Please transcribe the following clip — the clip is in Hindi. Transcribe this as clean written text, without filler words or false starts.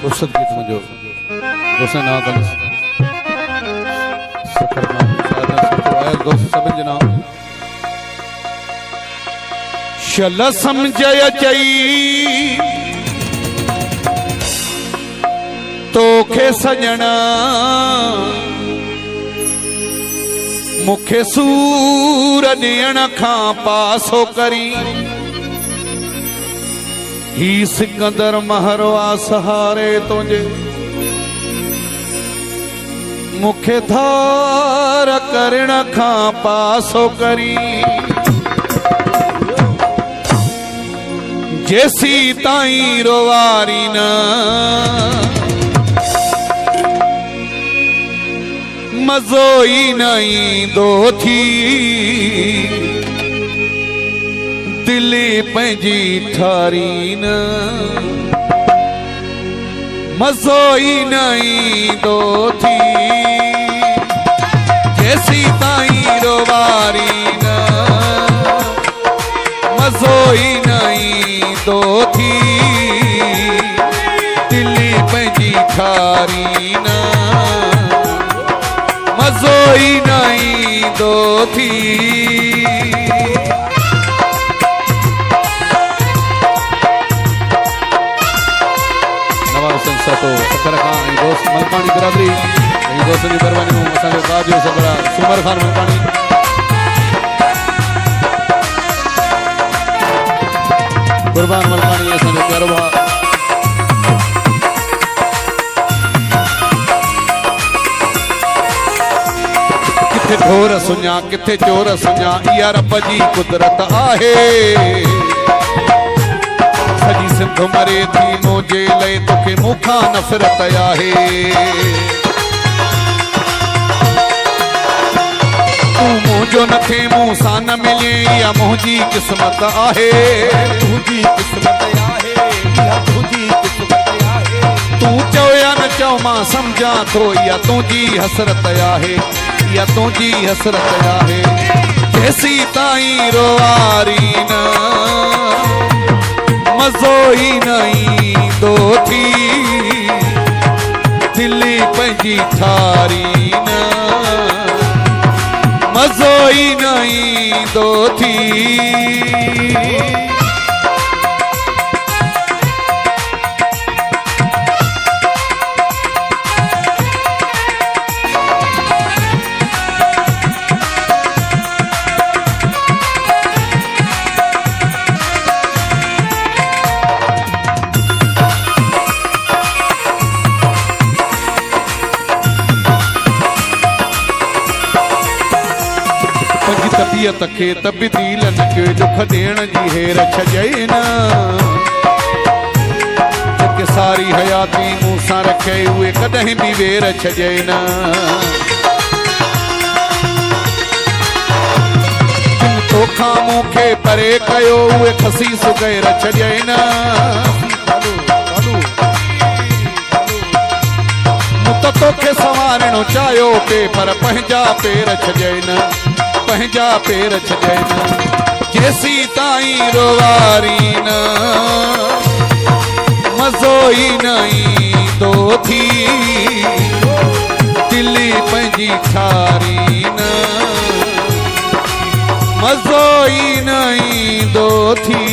रुसद गीत मुंहिंजो दोस्तनि नाम कनि सखर नाम सुठो आहे दोस्त सभिनि जे नाम शल समझय चई तोखे सजणा मुखे सूर ॾियण खां पासो करी ही सिकंदर महरवा सहारे तुझे मुखे धार करण खां पासो करी जेसी ताईं रोवारी न मज़ो ई नहीं दो थी दिली पंहिंजी ठारी न मज़ो ई नहीं दो थी जेसी ताईं रोवारी न मज़ो ई नहीं दो थी दिली पंहिंजी ठारी न मज़ो ई नहीं दो थी तो सखर खान दोस्त मलकानी बिरादरी दोस्त जी मेहरबानी असांजो काजो सगड़ा सुमर खान मलकानी कुर्बान मलकानी असांजो प्यारो भाउ किथे ढोर सुञा किथे चोर सुञा इहा रब जी कुदरत आहे सजी सिंध मरे थी मुझे लय तोखे मूंखा नफ़रत आहे तूं मुंहिंजो न थे मूं सां न मिले इहा मुंहिंजी क़िस्मत आहे तुंहिंजी क़िस्मत आहे इहा तुंहिंजी क़िस्मत आहे तूं चओ या न चओ मां सम्झां थो इहा तुंहिंजी हसरत आहे इहा तुंहिंजी हसरत आहे जेसी ताईं रोवारी न मज़ो ई नहीं दो थी दिली पंहिंजी ठारी न मज़ो ई नहीं दो थी तबियत खे तब्दील न कयो दुख ॾियण जी हेर छॼई न जेके सारी हयाती मूं सां रखे उहे कॾहिं बि वेर छॼई न तोखां मूंखे परे कयो उहे खसी सुगैर छॼई न मूं त तोखे संवारणो चाहियो पे पर पंहिंजा पेर छॼई न पंहिंजा पेर छॾे न जेसी ताईं रोवारी न मज़ो ई नहीं दो थी दिली पंहिंजी ठारी न मज़ो ई नहीं दो थी